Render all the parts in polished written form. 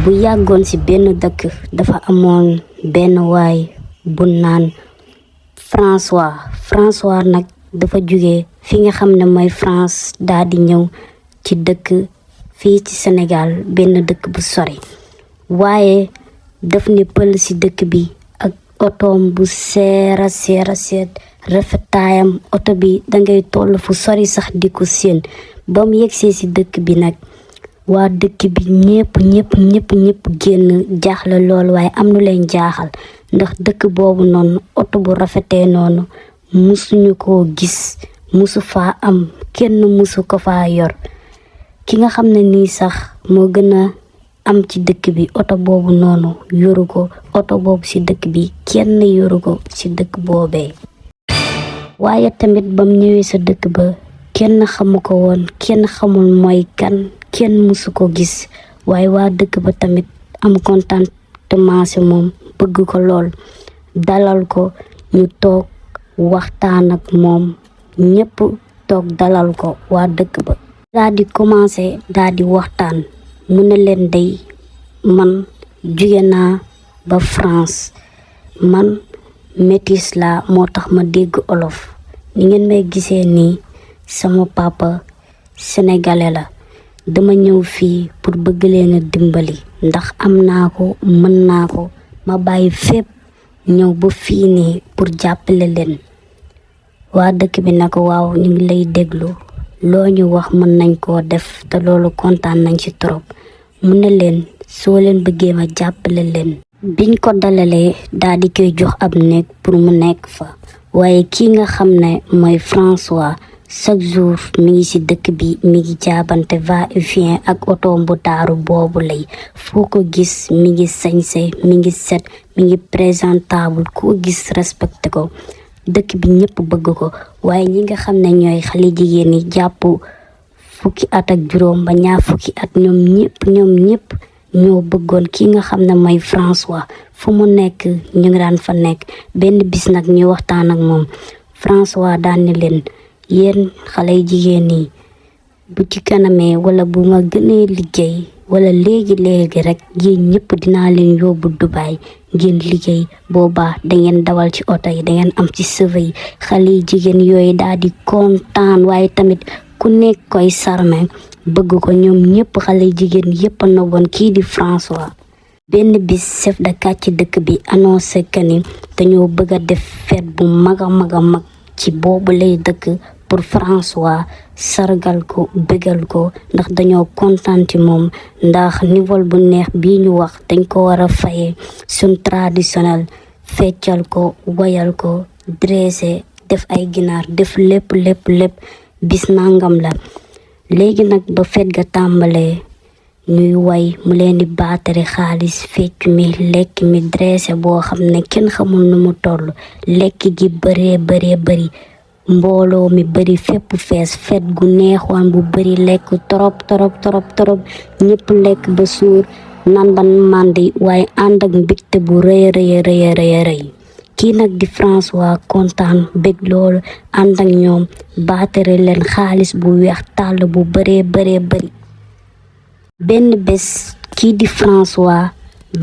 bu yàggoon ci benn dëkk dafa amoon benn waay bu naan François nag dafa jóge fi nga xam ne mooy France daal di ñëw ci dëkk fii ci Sénégal benn dëkk bu sori waaye daf ne pël ci dëkk bi ak otoom bu seet rafetaayam oto bi dangay toll fu sori sax di ko séen ba mu yegsee ci dëkk bi nag waa dëkk bi ñëpp génn jaaxle lool waaye am nu leen jaaxal ndax dëkk boobu noonu oto bu rafetee noonu musuñu koo gis musu faa am kenn musu ko faa yor ki nga xam ne nii sax moo gën a am ci dëkk bi oto boobu noonu yoru ko oto boobu ci dëkk bi kenn yoru ko ci dëkk boobee waaye tamit bam ñëwee sa dëkk ba kenn xamu ko woon kenn xamul mooy kan kenn musu ko gis waaye waa dëkk ba tamit am contentement ci moom bëgg ko lool dalal ko ñu toog waxtaan ak moom ñëpp toog dalal ko waa dëkk ba daal di commencé daal di waxtaan mu ne leen day man jóge naa ba France man métis la moo tax ma dégg olof ni ngeen may gisee nii sama papa sénégalais la dama ñëw fii pour bëgg leen a dimbali ndax am naa ko mën naa ko ma bàyyi fépp ñëw ba fii nii pour jàppale leen waa dëkk bi na ko waaw ñu ngi lay déglu loo ñu wax mën nañ koo def te loolu kontaan nañ ci trop mu ne leen soo leen bëggee ma jàppale leen biñ ko dalalee daal di koy jox ab néeg pour mu nekk fa waaye kii nga xam ne mooy François chaque jour mi ngi ci dëkk bi mi ngi jaabante va et vient ak otoom bu taaru boobu lay foo ko gis mi ngi sañse mi ngi set mi ngi présentable koo gis respecté ko dëkk bi ñëpp bëgg ko waaye ñi nga xam ne ñooy xale jigéen yi jàpp fukki at ak juróom ba ñaar fukki at ñoom ñëpp ñoo bëggoon ki nga xam ne mooy François fu mu nekk ñu ngi daan fa nekk benn bis nag ñu waxtaan ak moom François daan ne leen yéen xale jigéen yi bu ci kanamee wala bu ma gënee liggéey wala léegi rek yéen ñëpp dinaa leen yóbbu Dubaï ngeen liggéey boobaa dangeen dawal ci oto yi dangeen am ci sëva yi xale jigéen yooyu daal di kontaan waaye tamit ku nekk koy sarme bëgg ko ñoom ñëpp xale jigéen yëpp na woon kii di François benn bis chef de quartier dëkk bi annoncé que ni dañoo bëgg a def fête bu mag a mag ci boobu lay dëkk pour François sargal ko bégal ko ndax dañoo kontaan ci moom ndax niveau bu neex bii ñu wax dañ ko war a fayee suñ traditionnel feccal ko wayal ko dressé def ay ginaar def lépp bis nangam la léegi nag ba fet ga tàmbalee ñuy way mu leen di baatari xaalis fecc mi lekk mi dressé boo xam ne kenn xamul nu mu toll lekk gi bari mbooloo mi bari fépp fees fet gu neexoon bu bari lekk torop ñëpp lekk ba suur nan ban màndi waaye ànd ak mbégte bu rëy kii nag di François kontaan bég loolu ànd ak ñoom baatare leen xaalis bu weex tàll bu bari benn bés kii di François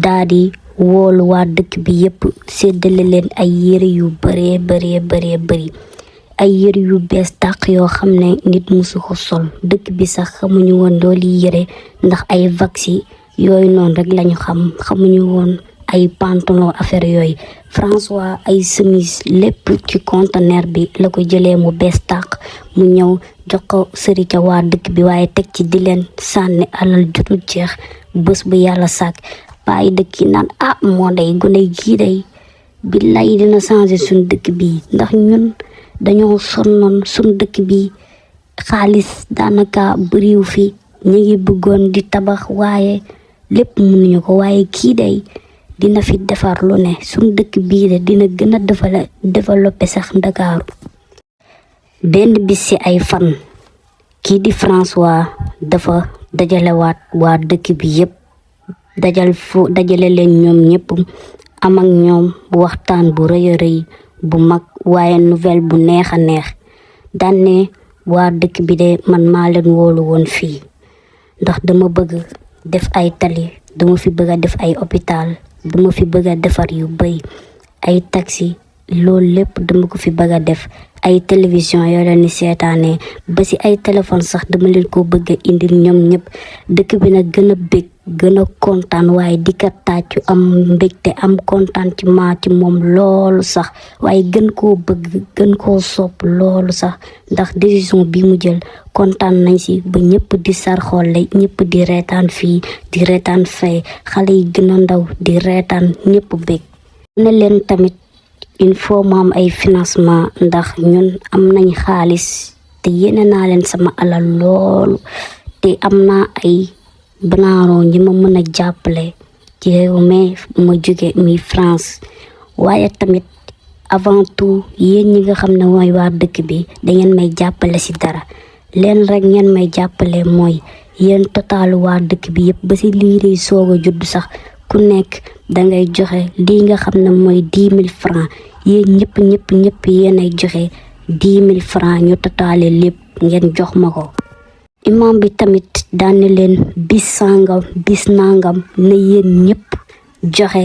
daa di woolu waa dëkk bi yépp séddale leen ay yére yu bari ay yére yu bees tàq yoo xam ne nit musu ko sol dëkk bi sax xamuñu woon loolu yére ndax ay vaxi yooyu noonu rek lañu xamuñu woon ay pantalon affaire yooyu François ay chemise lépp ci conteneur bi la ko jëlee mu bees tàq mu ñëw jox ko sëri ca waa dëkk bi waaye teg ci di leen sànni alal jotul jeex bés bu yàlla sàkk bàyyi dëkk yi naan moo day gune gii day billaay dina changé suñ dëkk bi ndax ñun dañoo sonnoon suñ dëkk bi xaalis daanaka bëriw fi ñu ngi bëggoon di tabax waaye lépp mënuñu ko waaye kii day dina fi defar lu ne suñ dëkk bii de dina gën a développé sax Ndakaaru benn bis ci ay fan kii di François dafa dajalewaat waa dëkk bi yépp dajale leen ñoom ñëpp am ak ñoom waxtaan bu rëy bu mag waaye nouvelle bu neex a neex daan ne waa dëkk bi de man maa leen woolu woon fii ndax dama bëgg def ay tali duma fi bëgg a def ay hôpital duma fi bëgg a defar yu bëy ay taxi loolu lépp dama ko fi bëgg a def ay télévision yoo leen ni seetaanee ba si ay téléphone sax dama leen ko bëgg a indil ñoom ñëpp dëkk bi nag gën a bég gën a kontaan waaye di ka tàccu am mbégte am contentement ci moom loolu sax waaye gën koo bëgg gën koo sopp loolu sax ndax décision bi mu jël kontaan nañ si ba ñëpp di sar xolle ñëpp di reetaan fii di reetaan fay xale yi gën a ndaw di reetaan ñëpp bég ne leen tamit il faut mu am ay financement ndax ñun am nañ xaalis te yéene naa leen sama alal loolu te am naa ay banaaroo ñi ma mën a jàppale ci réew mi ma jóge mi France waaye tamit avant tout yéen ñi nga xam ne mooy waa dëkk bi dangeen may jàppale si dara leen rek ngeen may jàppale mooy yéen totalu waa dëkk bi yëpp ba si liiri soog a judd sax ku nekk dangay joxe lii nga xam ne mooy 10 000 francs yéen ñëpp yéen ay joxe 10 000 francs ñu totaale lépp ngeen jox ma ko. imam bi tamit daan leen bis sangam bis nangam ne yéen ñëpp joxe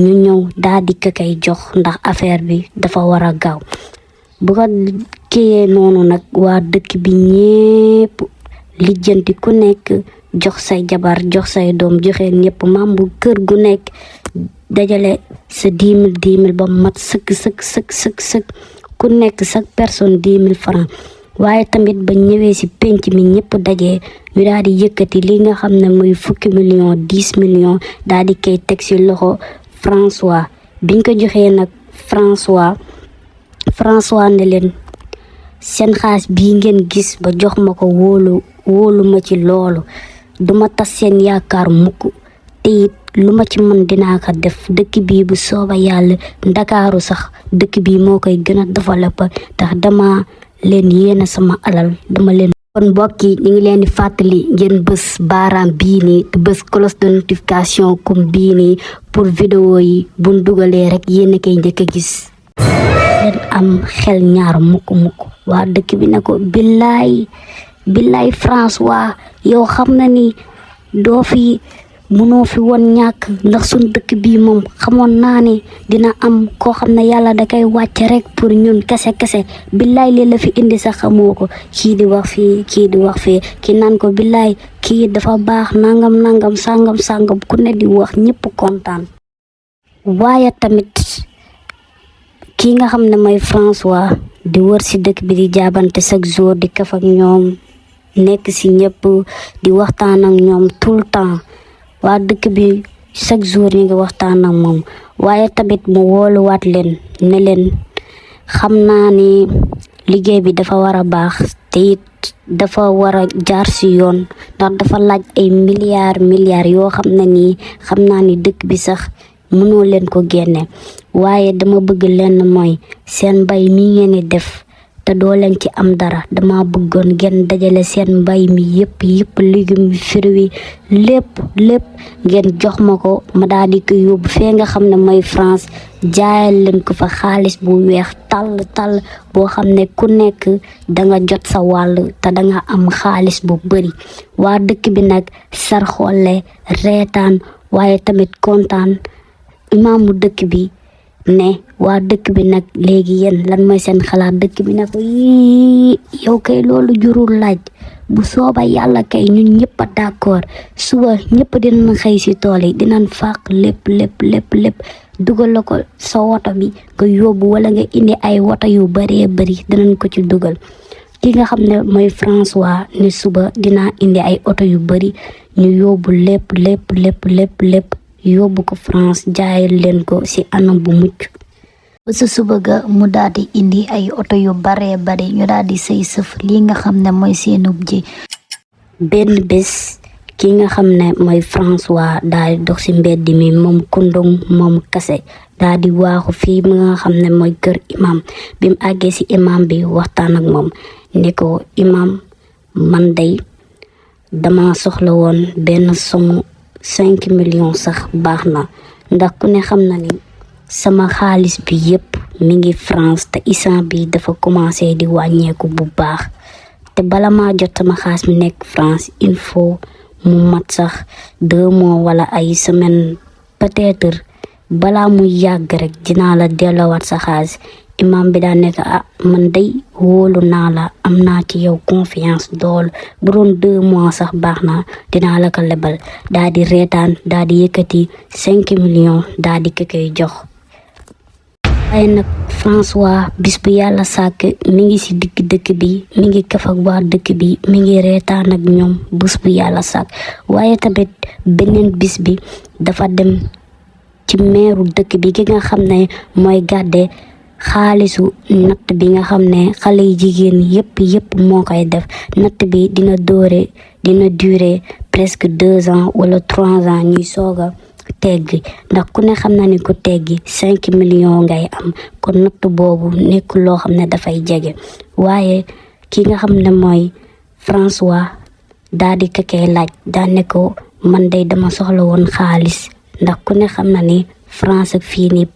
ñu ñëw daal di ko kay jox ndax affaire bi dafa war a gaaw bu ko kiyee noonu nag waa dëkk bi ñëpp lijjanti ku nekk jox say jabar jox say doom joxe ñëpp maam bu kër gu nekk dajale sa 10 000 ba mat sëkk ku nekk chaque personne 10 000 francs waaye tamit ba ñëwee si penc mi ñëpp dajee ñu daal di yëkkati li nga xam ne muy 10 millions 10 millions daal di koy teg si loxo François biñ ko joxee nag François ne leen seen xaas bii ngeen gis ba jox ma ko wóolu ma ci loolu duma tas seen yaakaar mukk te it lu ma ci mën dinaa ko def dëkk bii bu sooba yàlla Ndakaaru sax dëkk bii moo koy gën a développé tax dama leen yéena sama alal dama leen kon mbokk yi ñu ngi leen di fàttali ngeen bës baaraam bii nii te bës cloche de notification comme bii nii pour vidéo yi buñ dugalee rek yéen a koy njëkk a gis leen am xel ñaar mukk waa dëkk bi ne ko billaay François yow xam na ni mënoo fi woon ñàkk ndax suñ dëkk bii moom xamoon naa ne dina am koo xam ne yàlla da koy wàcc rek pour ñun kese billaay li la fi indi sax xamoo ko kii di wax fii kii di wax fii kii naan ko billaay kii dafa baax nangam sangam ku ne di wax ñëpp kontaan waaye tamit kii nga xam ne mooy François di wër si dëkk bi di jaabante chaque jour di kaf ak ñoom nekk si ñëpp di waxtaan ak ñoom tout le temps waa dëkk bi chaque jour ñu ngi waxtaan ak moom waaye tamit mu wooluwaat leen ne leen xam naa ni liggéey bi dafa war a baax te it dafa war a jaar si yoon ndax dafa laaj ay milliards yoo xam ne nii xam naa ni dëkk bi sax mënoo leen ko génne waaye dama bëgg leen mooy seen mbay mi ngeen di def te doo leen ci am dara dama bëggoon ngeen dajale seen mbay mi yëpp légumes fruits lépp ngeen jox ma ko ma daal di ko yóbbu fee nga xam ne mooy France jaayal leen ko fa xaalis bu weex tàll boo xam ne ku nekk danga jot sa wàll te danga am xaalis bu bari waa dëkk bi nag sar xolle reetaan waaye tamit kontaan imaamu dëkk bi ne waa dëkk bi nag léegi yéen lan mooy seen xalaat dëkk bi ne ko yow kay loolu jurul laaj bu sooba yàlla kay ñun ñëpp a d'accord suba ñëpp dinañ xëy si tool yi dinañ fàq lépp dugal la ko sa woto bi nga yóbbu wala nga indi ay woto yu bëree bëri dinañ ko ci dugal ki nga xam ne mooy François ne suba dinaa indi ay oto yu bëri ñu yóbbu lépp yóbbu ko France jaayal leen ko ci anam bu mucc ba sa suba ga mu daal di indi ay oto yu baree bari ñu daal di sëy sëf lii nga xam ne mooy seenub ji benn bés ki nga xam ne mooy François daal di dox ci mbedd mi moom kundung moom kase daal di waaxu fii mi nga xam ne mooy kër imam bi mu àggee ci imam bi waxtaan ak moom ne ko imam man day dama soxla woon benn somme 5 millions sax baax na ndax ku ne xam na ni sama xaalis bi yëpp mi ngi France te instant bi dafa commencé di wàññeeku bu baax te bala maa jot sama xaalis mi nekk France il faut mu mat sax 2 mois wala ay semaine peut-être balaa muy yàgg rek dinaa la delloowaat sa xaalis. Imam bi daa nekk man day wóolu naa la am naa ci yow confiance dool bu doon 2 mois sax baax na dinaa la ko lebal. daa di reetaan daa di yëkkati 5 millions daa di ko koy jox. waaye nag François bis bu yàlla sàkk mi ngi ci digg dëkk bi mi ngi kaf ak waa dëkk bi mi ngi reetaan ak ñoom bis bu yàlla sàkk. waaye tamit beneen bis bi dafa dem ci meeru dëkk bi ki nga xam ne mooy gàdde xaalisu natt bi nga xam ne xale yi jigéen yëpp moo koy def. natt bi dina durer presque 2 ans wala 3 ans ñuy sooga teggi ndax ku ne xam na ni ku teggi 5 millions ngay am kon natt boobu nekk loo xam ne dafay jege. waaye ki nga xam ne mooy François daa di kakee laaj daa ne ko man day dama soxla woon xaalis ndax ku ne xam na ni France fii nii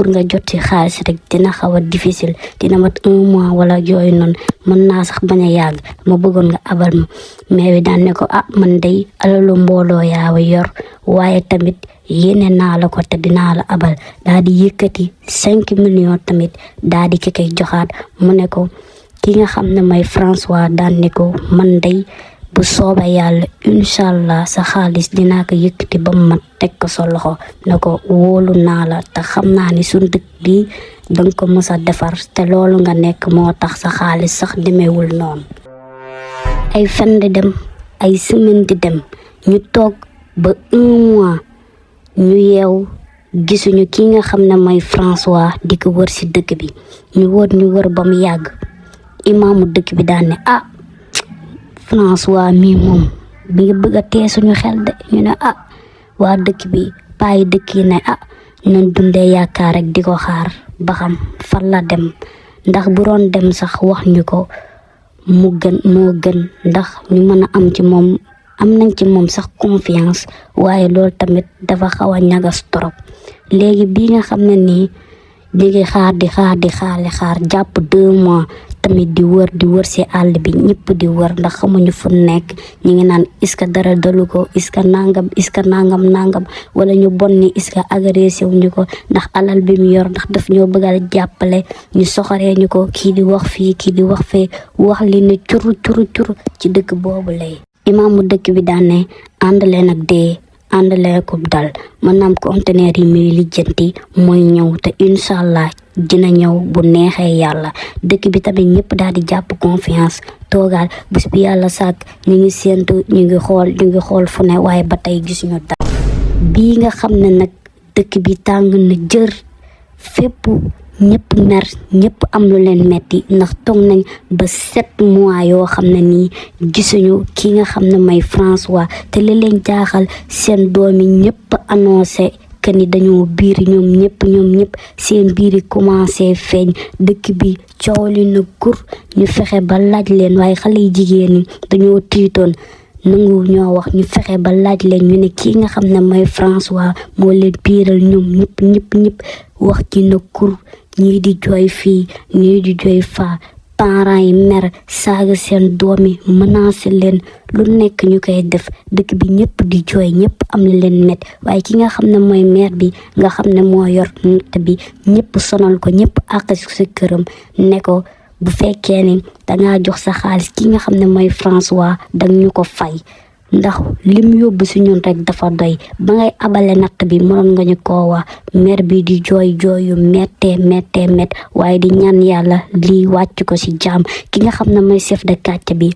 pour nga jot ci xaalis rek dina xaw a difficile dina mat 1 mois wala yooyu noonu mën naa sax bañ a yàgg ma bëggoon nga abal ma. mais wi daan ne ko man day alalu mbooloo yaa yor waaye tamit yéene naa la ko te dinaa la abal. daa di yëkkati 5 millions tamit daa di ki koy joxaat. mu ne ko ki nga xam ne mooy François daan ne ko man day bu sooba yàlla incha allah sa xaalis dinaa ko yëkkati ba mu mat teg ko sa loxo. ne ko wóolu naa la te xam naa ni suñ dëkk bi danga ko mës a defar te loolu nga nekk moo tax sa xaalis sax demeewul noonu. ay fan di dem ay semaine di dem ñu toog ba 1 mois ñu yeew gisuñu ki nga xam ne mooy François di ko wër ci dëkk bi. ñu wër ba mu yàgg imaamu dëkk bi daan ne François mii moom bi nga bëgg a tee suñu xel de. ñu ne waa dëkk bi payi dëkk yi ne ñun dundee yaakaar rek di ko xaar ba xam fan la dem ndax bu doon dem sax wax ñu ko moo gën ndax ñu mën a am nañ ci moom sax confiance. waaye loolu tamit dafa xaw a ñagas torop. léegi bii nga xam ne nii di ngi xaar jàpp 2 mois tamit di wër ci àll bi ñëpp di wër ndax xamuñu fu nekk. ñu ngi naan est-ce que dara dalu ko est-ce que nangam wala ñu bon ni est-ce que agressé wuñu ko ndax alal bi mu yor ndax daf ñoo bëgg a jàppale ñu soxoree ñu ko. kii di wax fii kii di wax fee wax li ne curu ci dëkk boobu lay. imaamu dëkk bi daan ne ànd leen ak dee ànd leen ko dal maanaam conteneur yi muy lijjanti mooy ñëw te incha allah dina ñëw bu neexee yàlla. dëkk bi tamit ñëpp daal di jàpp confiance toogaal bés bi yàlla sàkk ñu ngi séentu ñu ngi xool fu ne waaye ba tey gisuñu dara. bii nga xam ne nag dëkk bi tàng na jër fépp ñëpp mer ñëpp am lu leen metti ndax toog nañ ba 7 mois yoo xam ne nii gisuñu ki nga xam ne mooy François te li leen jaaxal seen doomi ñëpp annoncé que ni dañoo biir ñoom ñëpp seen biir yi commencé feeñ. dëkk bi coow li na kur ñu fexe ba laaj leen waaye xale yi jigéen ñi dañoo tiitoon nangu ñoo wax. ñu fexe ba laaj leen ñu ne kii nga xam ne mooy François moo leen biiral ñoom ñëpp wax ci na kur ñii di jooy fii ñii di jooy faa. parents yi mer saaga seen doom yi menacé leen lu nekk ñu koy def. dëkk bi ñëpp di jooy ñëpp am na leen met waaye ki nga xam ne mooy maire bi nga xam ne moo yor natt bi ñëpp sonal ko ñëpp àq si këram ne ko bu fekkee ne dangaa jox sa xaalis ki nga xam ne mooy François dang ñu ko fay ndax lim yóbbu si ñun rek dafa doy. ba ngay abale natt bi mënoon nga ñu koo wax. maire bi di jooy yu méttee waaye di ñaan yàlla lii wàcc ko si jaam. ki nga xam ne mooy chef de quartier bi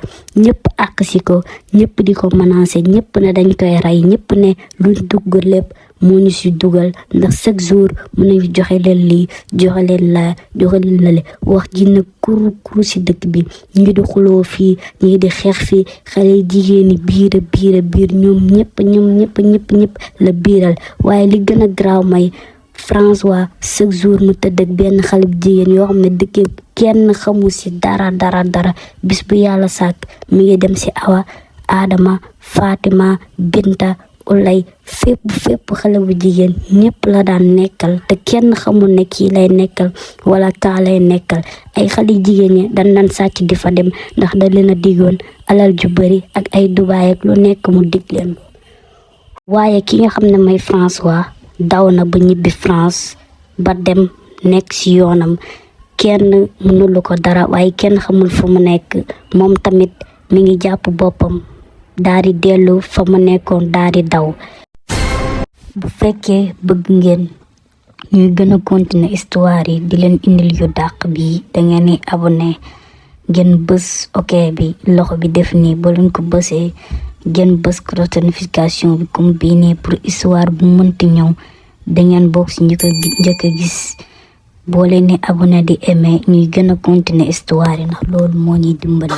ñëpp àq si ko ñëpp di ko menacé ñëpp ne dañ koy rey ñëpp ne luñ dugg lépp moo ñu si dugal ndax chaque jour mën nañu joxe leen lii joxe leen lale wax ji na kuru si dëkk bi. ñi di xuloo fii ñi di xeex fii xale jigéen ñi biir ñoom ñëpp la biiral. waaye li gën a garaaw may François chaque jour mu tëdd ak benn xale bu jigéen yoo xam ne dëkk kenn xamu si dara bis bu yàlla sàkk mi ngi dem si Awa Adama Fatima Binta ulay fépp xale bu jigéen ñëpp la daan nekkal te kenn xamul ne kii lay nekkal wala kaa lay nekkal. ay xale jigéen ñi dañ daan sàcc di fa dem ndax da leen a digoon alal ju bari ak ay Dubaay ak lu nekk mu dig leen. waaye ki nga xam ne may François daw na ba ñibbi France ba dem nekk ci yoonam kenn mënulu ko dara waaye kenn xamul fu mu nekk. moom tamit mi ngi jàpp boppam daal di dellu fa mu nekkoon daal di daw. bu fekkee bëgg ngeen ñuy gën a continuer histoire yi di leen indil yu dàq bi dangeen di abonné ngeen bës ok bi loxo bi def nii ba leen ko bësee ngeen bës cloche notification bi comme bii nii pour histoire bu mënti ñëw dangeen bokk ci njëkk a gis. boo leen di abonné di aimé ñuy gën a continuer histoire yi ndax loolu moo ñuy dimbali.